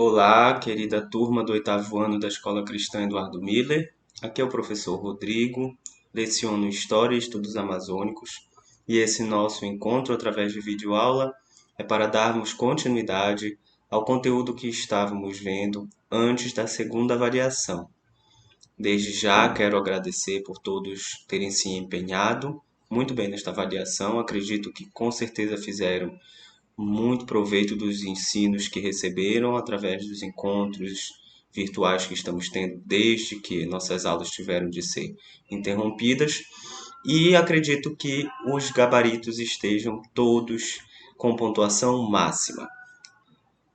Olá, querida turma do oitavo ano da Escola Cristã Eduardo Miller. Aqui é o professor Rodrigo, leciono História e Estudos Amazônicos, e esse nosso encontro através de videoaula é para darmos continuidade ao conteúdo que estávamos vendo antes da segunda avaliação. Desde já quero agradecer por todos terem se empenhado muito bem nesta avaliação. Acredito que com certeza fizeram muito proveito dos ensinos que receberam através dos encontros virtuais que estamos tendo desde que nossas aulas tiveram de ser interrompidas, e acredito que os gabaritos estejam todos com pontuação máxima.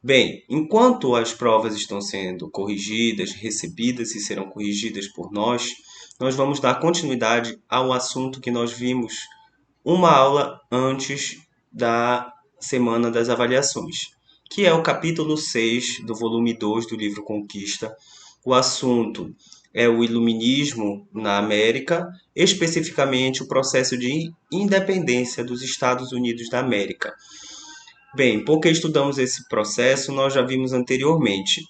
Bem, enquanto as provas estão sendo corrigidas, recebidas e serão corrigidas por nós vamos dar continuidade ao assunto que nós vimos uma aula antes da Semana das Avaliações, que é o capítulo 6 do volume 2 do livro Conquista. O assunto é o Iluminismo na América, especificamente o processo de independência dos Estados Unidos da América. Bem, porque estudamos esse processo, nós já vimos anteriormente.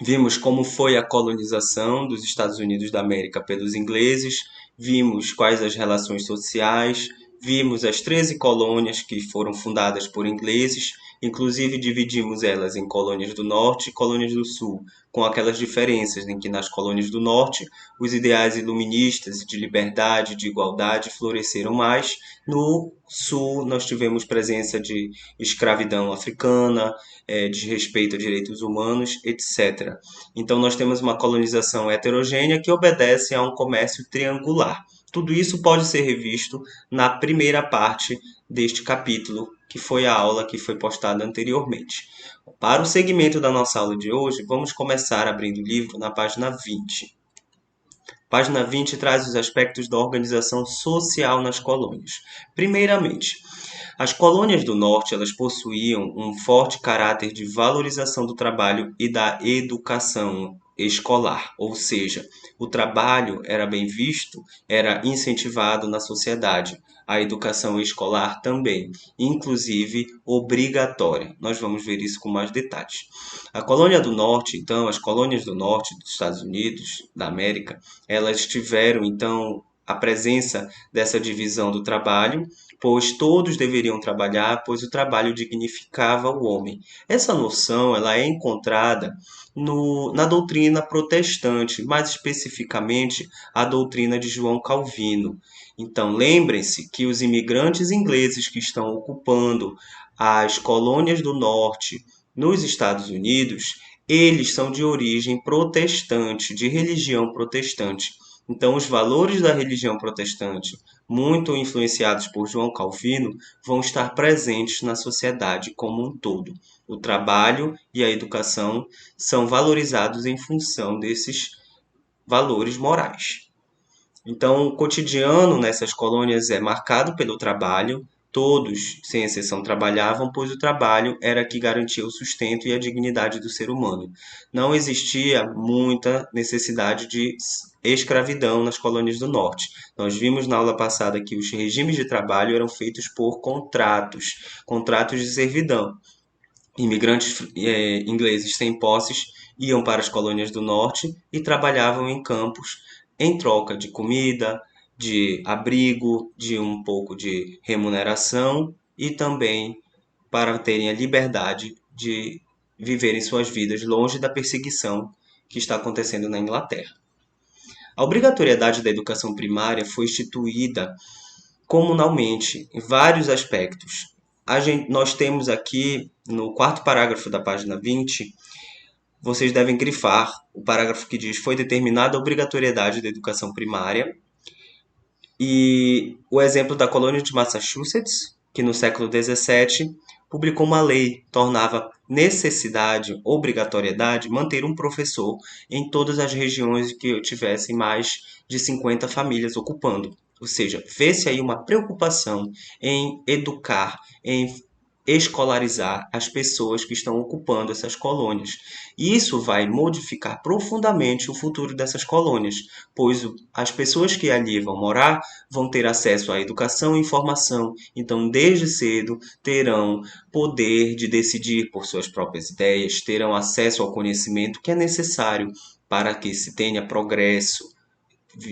Vimos como foi a colonização dos Estados Unidos da América pelos ingleses, vimos quais as relações sociais, vimos as 13 colônias que foram fundadas por ingleses, inclusive dividimos elas em colônias do norte e colônias do sul, com aquelas diferenças em que nas colônias do norte os ideais iluministas de liberdade, de igualdade floresceram mais. No sul nós tivemos presença de escravidão africana, desrespeito a direitos humanos, etc. Então, nós temos uma colonização heterogênea que obedece a um comércio triangular. Tudo isso pode ser revisto na primeira parte deste capítulo, que foi a aula que foi postada anteriormente. Para o segmento da nossa aula de hoje, vamos começar abrindo o livro na página 20. Página 20 traz os aspectos da organização social nas colônias. Primeiramente, as colônias do norte elas possuíam um forte caráter de valorização do trabalho e da educação escolar, ou seja, o trabalho era bem visto, era incentivado na sociedade, a educação escolar também, inclusive obrigatória. Nós vamos ver isso com mais detalhes. A colônia do norte, então, as colônias do norte dos Estados Unidos da América, elas tiveram então a presença dessa divisão do trabalho, pois todos deveriam trabalhar, pois o trabalho dignificava o homem. Essa noção ela é encontrada na doutrina protestante, mais especificamente a doutrina de João Calvino. Então, lembrem-se que os imigrantes ingleses que estão ocupando as colônias do norte nos Estados Unidos, eles são de origem protestante, de religião protestante. Então, os valores da religião protestante, muito influenciados por João Calvino, vão estar presentes na sociedade como um todo. O trabalho e a educação são valorizados em função desses valores morais. Então, o cotidiano nessas colônias é marcado pelo trabalho. Todos, sem exceção, trabalhavam, pois o trabalho era que garantia o sustento e a dignidade do ser humano. Não existia muita necessidade de escravidão nas colônias do norte. Nós vimos na aula passada que os regimes de trabalho eram feitos por contratos de servidão. Imigrantes ingleses sem posses iam para as colônias do norte e trabalhavam em campos em troca de comida, de abrigo, de um pouco de remuneração e também para terem a liberdade de viverem suas vidas longe da perseguição que está acontecendo na Inglaterra. A obrigatoriedade da educação primária foi instituída comunalmente em vários aspectos. Nós temos aqui no quarto parágrafo da página 20, vocês devem grifar o parágrafo que diz: foi determinada a obrigatoriedade da educação primária. E o exemplo da colônia de Massachusetts, que no século XVII publicou uma lei que tornava necessidade, obrigatoriedade, manter um professor em todas as regiões que tivessem mais de 50 famílias ocupando. Ou seja, vê-se aí uma preocupação em educar, em escolarizar as pessoas que estão ocupando essas colônias. E isso vai modificar profundamente o futuro dessas colônias, pois as pessoas que ali vão morar vão ter acesso à educação e informação, então desde cedo terão poder de decidir por suas próprias ideias, terão acesso ao conhecimento que é necessário para que se tenha progresso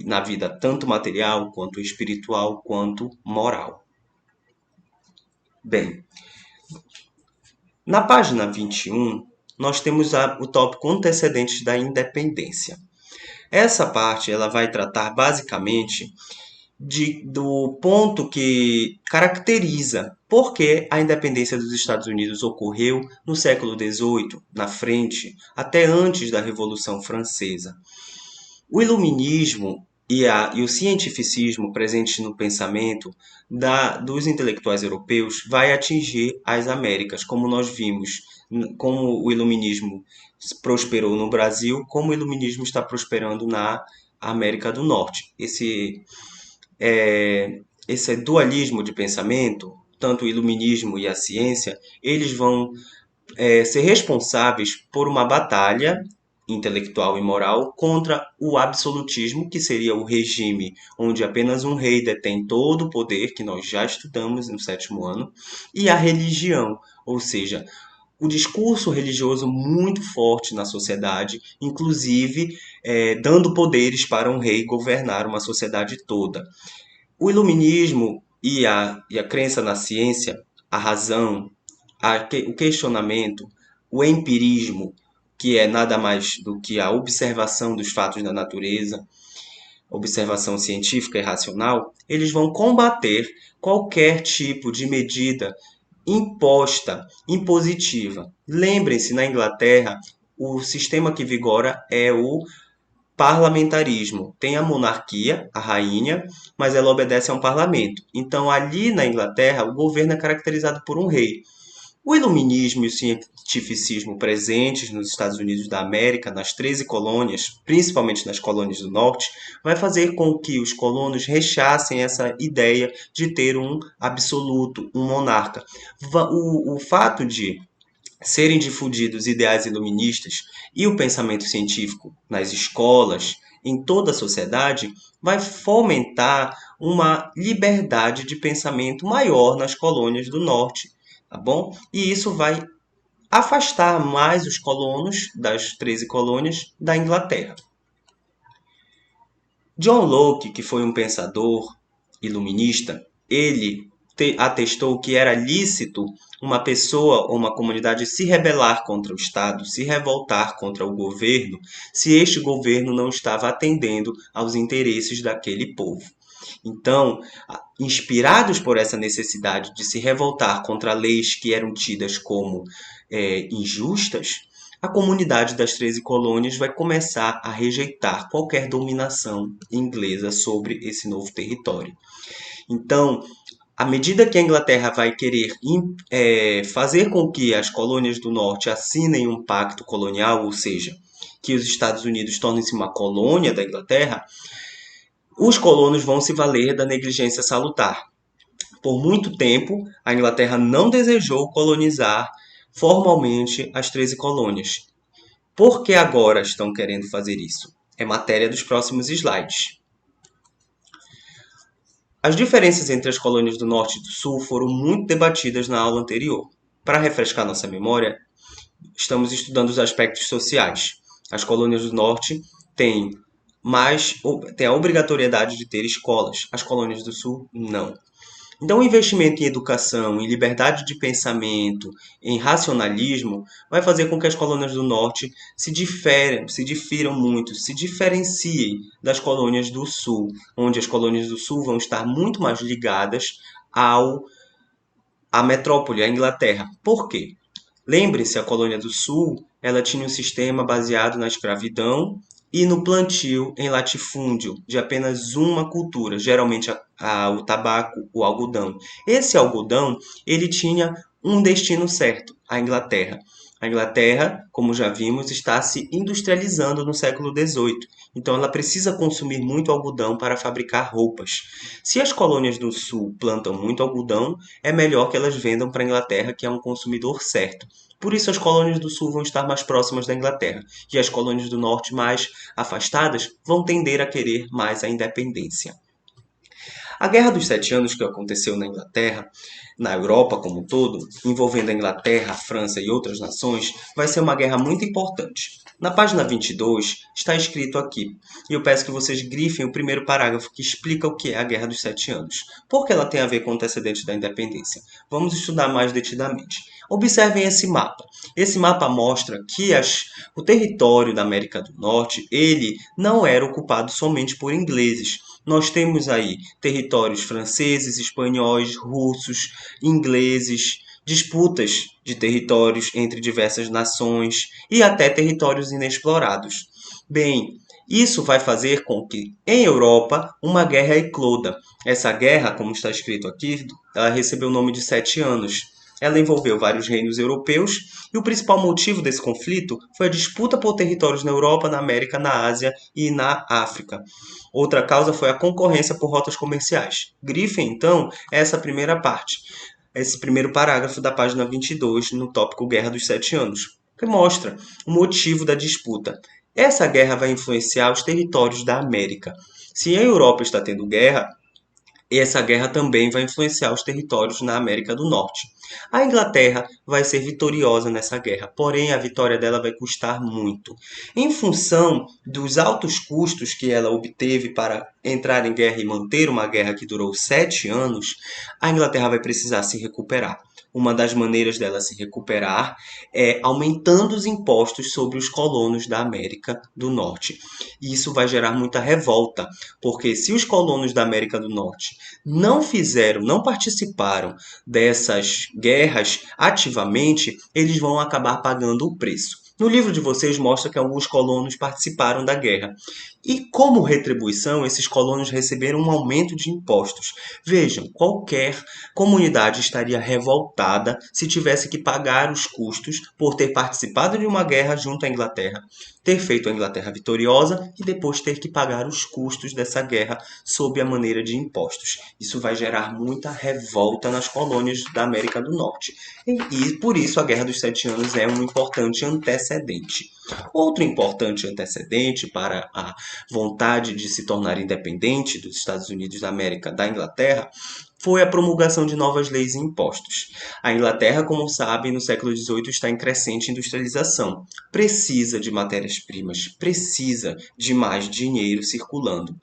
na vida tanto material, quanto espiritual, quanto moral. Bem, na página 21, nós temos o tópico antecedentes da independência. Essa parte ela vai tratar basicamente do ponto que caracteriza por que a independência dos Estados Unidos ocorreu no século XVIII, na frente, até antes da Revolução Francesa. O iluminismo e o cientificismo presentes no pensamento dos intelectuais europeus vai atingir as Américas, como nós vimos, como o iluminismo prosperou no Brasil, como o iluminismo está prosperando na América do Norte. Esse dualismo de pensamento, tanto o iluminismo e a ciência, eles vão ser responsáveis por uma batalha intelectual e moral contra o absolutismo, que seria o regime onde apenas um rei detém todo o poder, que nós já estudamos no sétimo ano, e a religião, ou seja, o discurso religioso muito forte na sociedade, inclusive dando poderes para um rei governar uma sociedade toda. O iluminismo e a crença na ciência, a razão, o questionamento, o empirismo, que é nada mais do que a observação dos fatos da natureza, observação científica e racional, eles vão combater qualquer tipo de medida imposta, impositiva. Lembrem-se, na Inglaterra, o sistema que vigora é o parlamentarismo. Tem a monarquia, a rainha, mas ela obedece a um parlamento. Então, ali na Inglaterra, o governo é caracterizado por um rei. O iluminismo e o cientificismo presentes nos Estados Unidos da América, nas 13 colônias, principalmente nas colônias do norte, vai fazer com que os colonos rechassem essa ideia de ter um absoluto, um monarca. O fato de serem difundidos ideais iluministas e o pensamento científico nas escolas, em toda a sociedade, vai fomentar uma liberdade de pensamento maior nas colônias do norte, tá bom? E isso vai afastar mais os colonos das 13 colônias da Inglaterra. John Locke, que foi um pensador iluminista, ele atestou que era lícito uma pessoa ou uma comunidade se rebelar contra o Estado, se revoltar contra o governo, se este governo não estava atendendo aos interesses daquele povo. Então, inspirados por essa necessidade de se revoltar contra leis que eram tidas como injustas, a comunidade das 13 colônias vai começar a rejeitar qualquer dominação inglesa sobre esse novo território. Então, à medida que a Inglaterra vai querer fazer com que as colônias do norte assinem um pacto colonial, ou seja, que os Estados Unidos tornem-se uma colônia da Inglaterra, os colonos vão se valer da negligência salutar. Por muito tempo, a Inglaterra não desejou colonizar formalmente as 13 colônias. Por que agora estão querendo fazer isso? É matéria dos próximos slides. As diferenças entre as colônias do Norte e do Sul foram muito debatidas na aula anterior. Para refrescar nossa memória, estamos estudando os aspectos sociais. As colônias do Norte têm a obrigatoriedade de ter escolas. As colônias do Sul, não. Então, o investimento em educação, em liberdade de pensamento, em racionalismo, vai fazer com que as colônias do Norte se difiram muito, se diferenciem das colônias do Sul, onde as colônias do Sul vão estar muito mais ligadas à metrópole, à Inglaterra. Por quê? Lembre-se, a colônia do Sul ela tinha um sistema baseado na escravidão e no plantio em latifúndio de apenas uma cultura, geralmente o tabaco, o algodão. Esse algodão ele tinha um destino certo, a Inglaterra. A Inglaterra, como já vimos, está se industrializando no século XVIII, então ela precisa consumir muito algodão para fabricar roupas. Se as colônias do sul plantam muito algodão, é melhor que elas vendam para a Inglaterra, que é um consumidor certo. Por isso, as colônias do sul vão estar mais próximas da Inglaterra, e as colônias do norte, mais afastadas, vão tender a querer mais a independência. A Guerra dos Sete Anos, que aconteceu na Inglaterra, na Europa como um todo, envolvendo a Inglaterra, a França e outras nações, vai ser uma guerra muito importante. Na página 22 está escrito aqui, e eu peço que vocês grifem o primeiro parágrafo que explica o que é a Guerra dos Sete Anos. Por que ela tem a ver com o antecedente da independência? Vamos estudar mais detidamente. Observem esse mapa. Esse mapa mostra que o território da América do Norte, ele não era ocupado somente por ingleses. Nós temos aí territórios franceses, espanhóis, russos, ingleses, disputas de territórios entre diversas nações e até territórios inexplorados. Bem, isso vai fazer com que, em Europa, uma guerra ecloda. Essa guerra, como está escrito aqui, ela recebeu o nome de Sete Anos. Ela envolveu vários reinos europeus e o principal motivo desse conflito foi a disputa por territórios na Europa, na América, na Ásia e na África. Outra causa foi a concorrência por rotas comerciais. Grifem, então, essa primeira parte, esse primeiro parágrafo da página 22, no tópico Guerra dos Sete Anos, que mostra o motivo da disputa. Essa guerra vai influenciar os territórios da América. Se a Europa está tendo guerra, essa guerra também vai influenciar os territórios na América do Norte. A Inglaterra vai ser vitoriosa nessa guerra, porém a vitória dela vai custar muito. Em função dos altos custos que ela obteve para entrar em guerra e manter uma guerra que durou 7 anos, a Inglaterra vai precisar se recuperar. Uma das maneiras dela se recuperar é aumentando os impostos sobre os colonos da América do Norte. E isso vai gerar muita revolta, porque se os colonos da América do Norte não participaram dessas guerras ativamente, eles vão acabar pagando o preço. No livro de vocês mostra que alguns colonos participaram da guerra. E como retribuição, esses colonos receberam um aumento de impostos. Vejam, qualquer comunidade estaria revoltada se tivesse que pagar os custos por ter participado de uma guerra junto à Inglaterra, ter feito a Inglaterra vitoriosa e depois ter que pagar os custos dessa guerra sob a maneira de impostos. Isso vai gerar muita revolta nas colônias da América do Norte. E por isso a Guerra dos Sete Anos é um importante antecedente. Outro importante antecedente para a vontade de se tornar independente dos Estados Unidos da América da Inglaterra foi a promulgação de novas leis e impostos. A Inglaterra, como sabem, no século XVIII está em crescente industrialização. Precisa de matérias-primas, precisa de mais dinheiro circulando.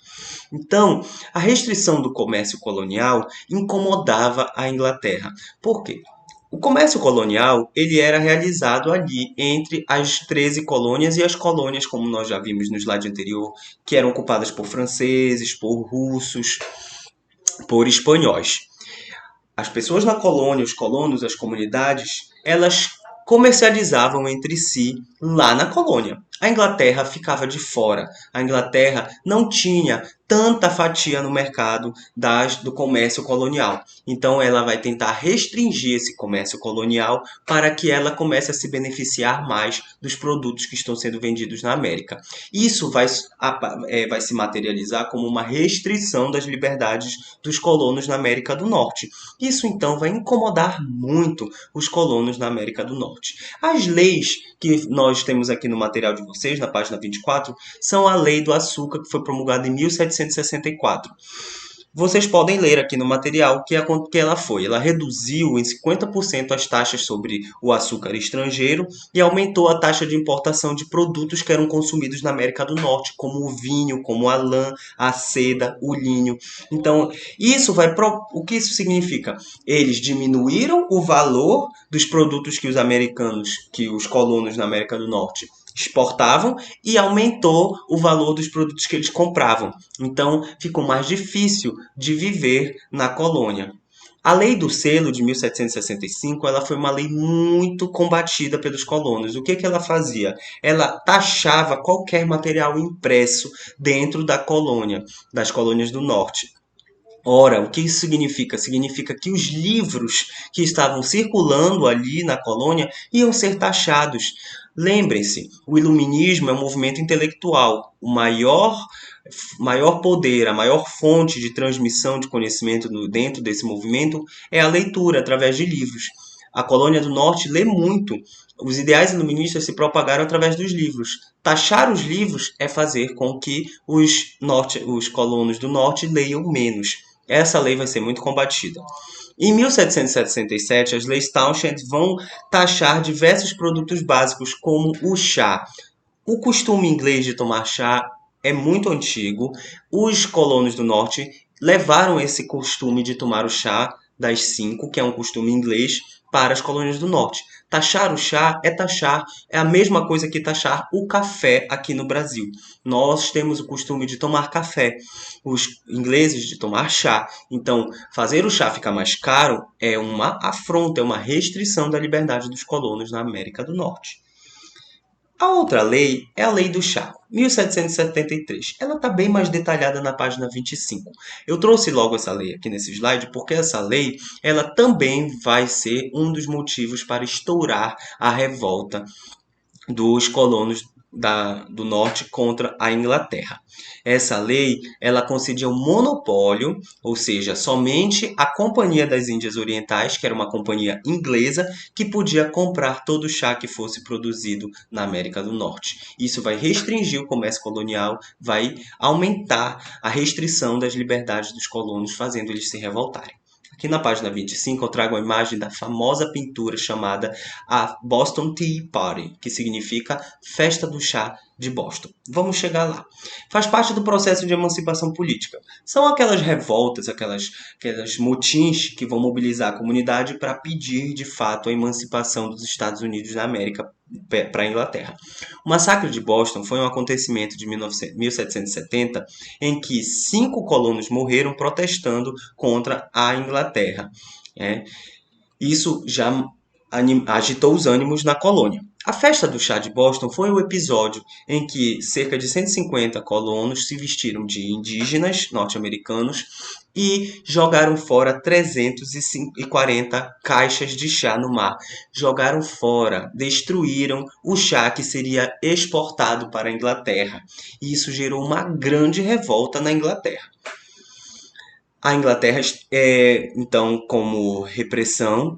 Então, a restrição do comércio colonial incomodava a Inglaterra. Por quê? O comércio colonial ele era realizado ali entre as 13 colônias e as colônias, como nós já vimos no slide anterior, que eram ocupadas por franceses, por russos, por espanhóis. As pessoas na colônia, os colonos, as comunidades, elas comercializavam entre si lá na colônia. A Inglaterra ficava de fora. A Inglaterra não tinha tanta fatia no mercado do comércio colonial. Então ela vai tentar restringir esse comércio colonial para que ela comece a se beneficiar mais dos produtos que estão sendo vendidos na América. Isso vai se materializar como uma restrição das liberdades dos colonos na América do Norte. Isso então vai incomodar muito os colonos na América do Norte. As leis que nós temos aqui no material de vocês, na página 24, são a Lei do Açúcar, que foi promulgada em 1764. Vocês podem ler aqui no material que ela foi. Ela reduziu em 50% as taxas sobre o açúcar estrangeiro e aumentou a taxa de importação de produtos que eram consumidos na América do Norte, como o vinho, como a lã, a seda, o linho. Então, o que isso significa? Eles diminuíram o valor dos produtos que os americanos, que os colonos na América do Norte exportavam e aumentou o valor dos produtos que eles compravam. Então, ficou mais difícil de viver na colônia. A Lei do Selo de 1765 ela foi uma lei muito combatida pelos colonos. O que ela fazia? Ela taxava qualquer material impresso dentro da colônia, das colônias do norte. Ora, o que isso significa? Significa que os livros que estavam circulando ali na colônia iam ser taxados. Lembrem-se, o iluminismo é um movimento intelectual. O maior poder, a maior fonte de transmissão de conhecimento dentro desse movimento é a leitura através de livros. A colônia do norte lê muito. Os ideais iluministas se propagaram através dos livros. Taxar os livros é fazer com que os colonos do norte leiam menos. Essa lei vai ser muito combatida. Em 1767, as leis Townshend vão taxar diversos produtos básicos, como o chá. O costume inglês de tomar chá é muito antigo. Os colonos do norte levaram esse costume de tomar o chá das 5, que é um costume inglês, para as colônias do norte. Taxar o chá é a mesma coisa que taxar o café aqui no Brasil. Nós temos o costume de tomar café, os ingleses de tomar chá. Então, fazer o chá ficar mais caro é uma afronta, é uma restrição da liberdade dos colonos na América do Norte. A outra lei é a Lei do Chá, 1773. Ela está bem mais detalhada na página 25. Eu trouxe logo essa lei aqui nesse slide porque essa lei ela também vai ser um dos motivos para estourar a revolta dos colonos do norte contra a Inglaterra. Essa lei ela concedia um monopólio, ou seja, somente a Companhia das Índias Orientais, que era uma companhia inglesa, que podia comprar todo o chá que fosse produzido na América do Norte. Isso vai restringir o comércio colonial, vai aumentar a restrição das liberdades dos colonos, fazendo eles se revoltarem. Aqui na página 25 eu trago a imagem da famosa pintura chamada a Boston Tea Party, que significa Festa do Chá de Boston. Vamos chegar lá. Faz parte do processo de emancipação política. São aquelas revoltas, aquelas motins que vão mobilizar a comunidade para pedir, de fato, a emancipação dos Estados Unidos da América para a Inglaterra. O massacre de Boston foi um acontecimento de 1770 em que 5 colonos morreram protestando contra a Inglaterra. Isso já agitou os ânimos na colônia. A festa do chá de Boston foi o episódio em que cerca de 150 colonos se vestiram de indígenas norte-americanos e jogaram fora 340 caixas de chá no mar. Jogaram fora, destruíram o chá que seria exportado para a Inglaterra. E isso gerou uma grande revolta na Inglaterra. A Inglaterra, então, como repressão,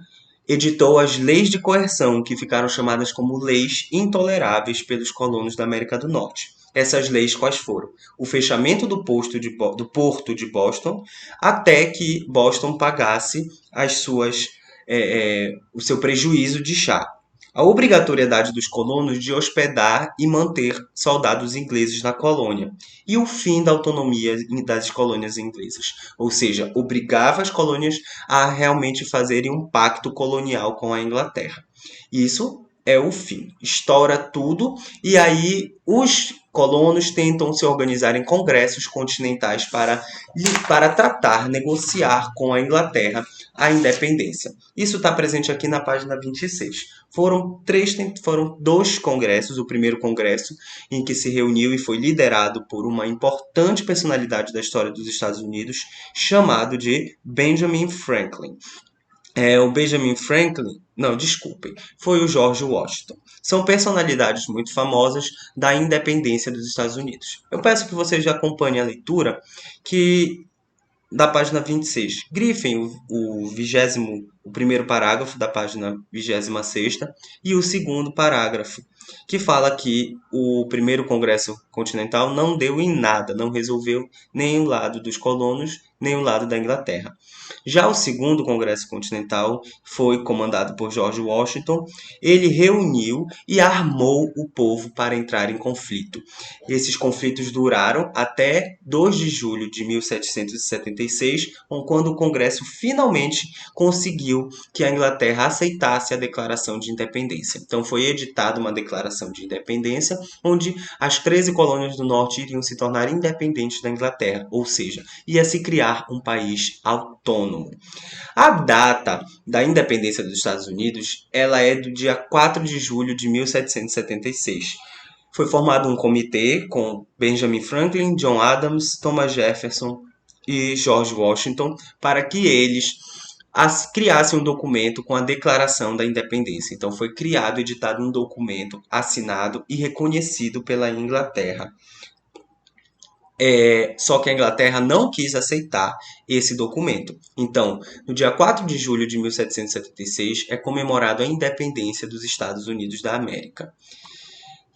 editou as leis de coerção, que ficaram chamadas como leis intoleráveis pelos colonos da América do Norte. Essas leis quais foram? O fechamento do porto de Boston até que Boston pagasse o seu prejuízo de chá. A obrigatoriedade dos colonos de hospedar e manter soldados ingleses na colônia. E o fim da autonomia das colônias inglesas. Ou seja, obrigava as colônias a realmente fazerem um pacto colonial com a Inglaterra. Isso é o fim. Estoura tudo e aí os colonos tentam se organizar em congressos continentais para tratar, negociar com a Inglaterra a independência. Isso está presente aqui na página 26. Foram 2 congressos. O primeiro congresso, em que se reuniu e foi liderado por uma importante personalidade da história dos Estados Unidos, chamado de Benjamin Franklin. O Benjamin Franklin, não, desculpem, foi o George Washington. São personalidades muito famosas da independência dos Estados Unidos. Eu peço que vocês acompanhem a leitura da página 26. Grifem o primeiro parágrafo da página 26ª e o segundo parágrafo, que fala que o primeiro Congresso Continental não deu em nada, não resolveu nem o lado dos colonos, nem o lado da Inglaterra. Já o segundo Congresso Continental foi comandado por George Washington. Ele reuniu e armou o povo para entrar em conflito. Esses conflitos duraram até 2 de julho de 1776, quando o Congresso finalmente conseguiu que a Inglaterra aceitasse a Declaração de Independência. Então foi editada uma Declaração de Independência, onde as 13 colônias do Norte iriam se tornar independentes da Inglaterra, ou seja, ia se criar um país autônomo. A data da independência dos Estados Unidos ela é do dia 4 de julho de 1776. Foi formado um comitê com Benjamin Franklin, John Adams, Thomas Jefferson e George Washington para que eles criassem um documento com a Declaração da Independência. Então foi criado e editado um documento assinado e reconhecido pela Inglaterra. Só que a Inglaterra não quis aceitar esse documento. Então, no dia 4 de julho de 1776 é comemorado a independência dos Estados Unidos da América.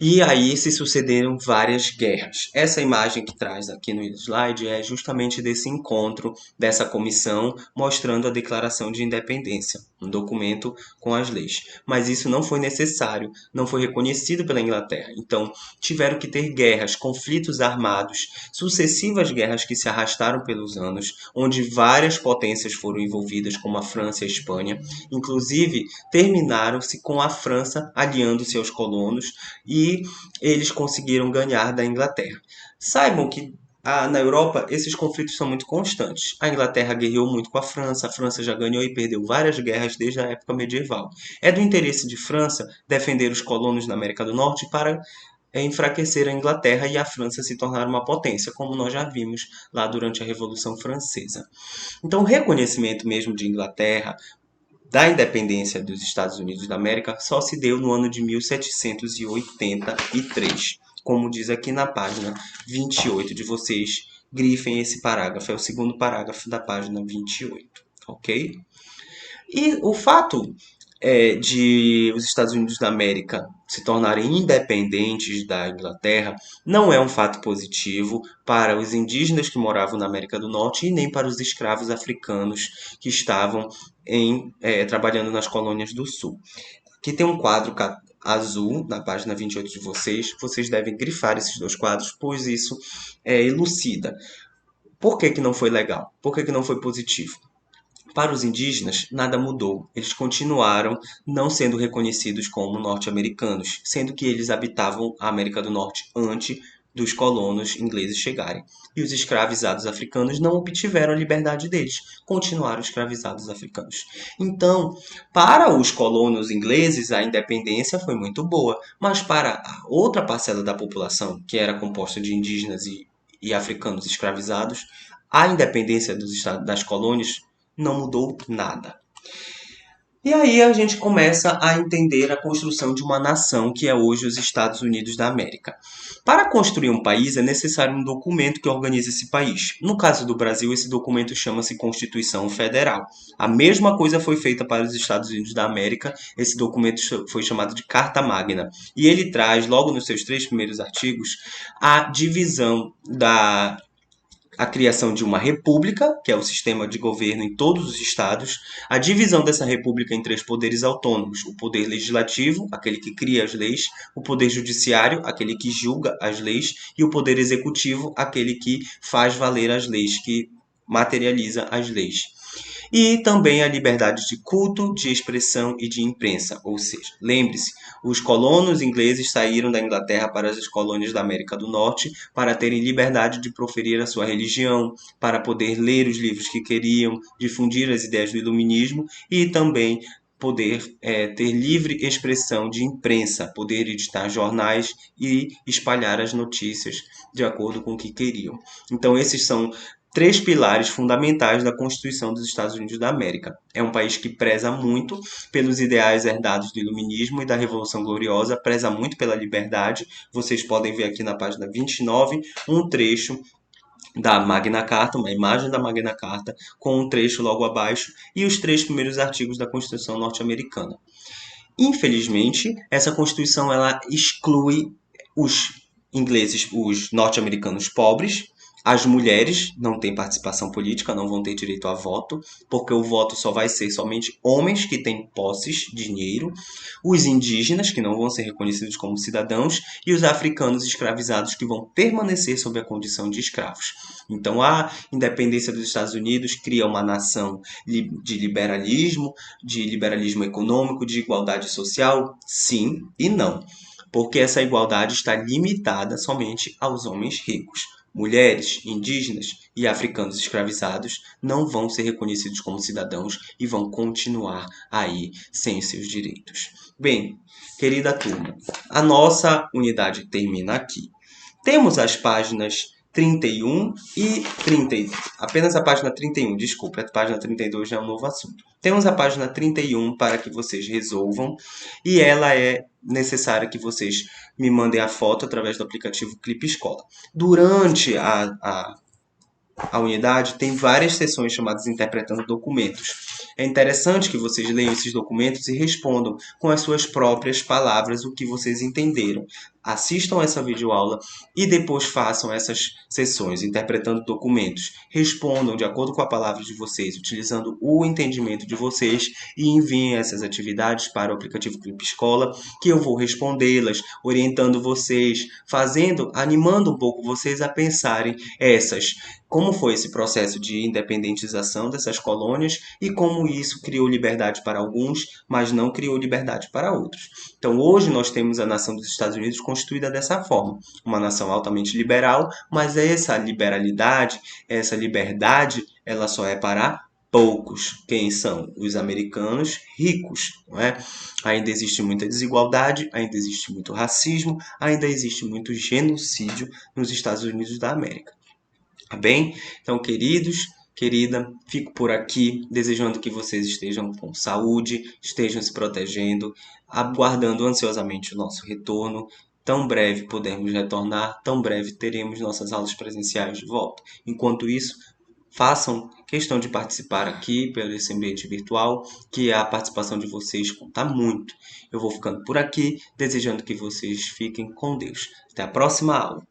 E aí se sucederam várias guerras. Essa imagem que traz aqui no slide é justamente desse encontro, dessa comissão, mostrando a Declaração de Independência, um documento com as leis. Mas isso não foi necessário, não foi reconhecido pela Inglaterra. Então, tiveram que ter guerras, conflitos armados, sucessivas guerras que se arrastaram pelos anos, onde várias potências foram envolvidas, como a França e a Espanha. Inclusive, terminaram-se com a França aliando-se aos colonos e eles conseguiram ganhar da Inglaterra. Saibam que na Europa esses conflitos são muito constantes. A Inglaterra guerreou muito com a França já ganhou e perdeu várias guerras desde a época medieval. É do interesse de França defender os colonos na América do Norte para enfraquecer a Inglaterra e a França se tornar uma potência, como nós já vimos lá durante a Revolução Francesa. Então, o reconhecimento mesmo de Inglaterra, da independência dos Estados Unidos da América, só se deu no ano de 1783, como diz aqui na página 28 de vocês. Grifem esse parágrafo, é o segundo parágrafo da página 28, ok? E o fato de os Estados Unidos da América se tornarem independentes da Inglaterra não é um fato positivo para os indígenas que moravam na América do Norte e nem para os escravos africanos que estavam trabalhando nas colônias do Sul. Aqui tem um quadro azul na página 28 de vocês devem grifar esses dois quadros, pois isso elucida. Por que não foi legal? Por que não foi positivo? Para os indígenas, nada mudou. Eles continuaram não sendo reconhecidos como norte-americanos, sendo que eles habitavam a América do Norte antes dos colonos ingleses chegarem. E os escravizados africanos não obtiveram a liberdade deles, continuaram escravizados africanos. Então, para os colonos ingleses, a independência foi muito boa, mas para a outra parcela da população, que era composta de indígenas e africanos escravizados, a independência das colônias não mudou nada. E aí a gente começa a entender a construção de uma nação que é hoje os Estados Unidos da América. Para construir um país é necessário um documento que organize esse país. No caso do Brasil, esse documento chama-se Constituição Federal. A mesma coisa foi feita para os Estados Unidos da América, esse documento foi chamado de Carta Magna. E ele traz, logo nos seus 3 primeiros artigos, a divisão a criação de uma república, que é o sistema de governo em todos os estados, a divisão dessa república em 3 poderes autônomos: o poder legislativo, aquele que cria as leis, o poder judiciário, aquele que julga as leis, e o poder executivo, aquele que faz valer as leis, que materializa as leis. E também a liberdade de culto, de expressão e de imprensa. Ou seja, lembre-se, os colonos ingleses saíram da Inglaterra para as colônias da América do Norte para terem liberdade de proferir a sua religião, para poder ler os livros que queriam, difundir as ideias do iluminismo e também poder ter livre expressão de imprensa, poder editar jornais e espalhar as notícias de acordo com o que queriam. Então, esses são 3 pilares fundamentais da Constituição dos Estados Unidos da América. É um país que preza muito pelos ideais herdados do Iluminismo e da Revolução Gloriosa, preza muito pela liberdade. Vocês podem ver aqui na página 29 um trecho da Magna Carta, uma imagem da Magna Carta, com um trecho logo abaixo, e os 3 primeiros artigos da Constituição norte-americana. Infelizmente, essa Constituição ela exclui os ingleses, os norte-americanos pobres. As mulheres não têm participação política, não vão ter direito a voto, porque o voto só vai ser somente homens que têm posses, dinheiro, os indígenas, que não vão ser reconhecidos como cidadãos, e os africanos escravizados, que vão permanecer sob a condição de escravos. Então, a independência dos Estados Unidos cria uma nação de liberalismo econômico, de igualdade social? Sim e não, porque essa igualdade está limitada somente aos homens ricos. Mulheres, indígenas e africanos escravizados não vão ser reconhecidos como cidadãos e vão continuar aí sem seus direitos. Bem, querida turma, a nossa unidade termina aqui. Temos as páginas 31 e 32. Apenas a página 31, desculpe, a página 32 já é um novo assunto. Temos a página 31 para que vocês resolvam e ela é necessária que vocês me mandem a foto através do aplicativo Clipe Escola. Durante a unidade tem várias sessões chamadas Interpretando Documentos. É interessante que vocês leiam esses documentos e respondam com as suas próprias palavras o que vocês entenderam. Assistam essa videoaula e depois façam essas sessões interpretando documentos. Respondam de acordo com a palavra de vocês, utilizando o entendimento de vocês e enviem essas atividades para o aplicativo Clipe Escola, que eu vou respondê-las, orientando vocês, animando um pouco vocês a pensarem como foi esse processo de independentização dessas colônias e como isso criou liberdade para alguns, mas não criou liberdade para outros. Então, hoje nós temos a nação dos Estados Unidos constituída dessa forma, uma nação altamente liberal, mas essa liberalidade, essa liberdade, ela só é para poucos. Quem são? Os americanos ricos, não é? Ainda existe muita desigualdade, ainda existe muito racismo, ainda existe muito genocídio nos Estados Unidos da América. Tá bem? Então, querida, fico por aqui, desejando que vocês estejam com saúde, estejam se protegendo, aguardando ansiosamente o nosso retorno. Tão breve podemos retornar, tão breve teremos nossas aulas presenciais de volta. Enquanto isso, façam questão de participar aqui pelo esse ambiente virtual, que a participação de vocês conta muito. Eu vou ficando por aqui, desejando que vocês fiquem com Deus. Até a próxima aula.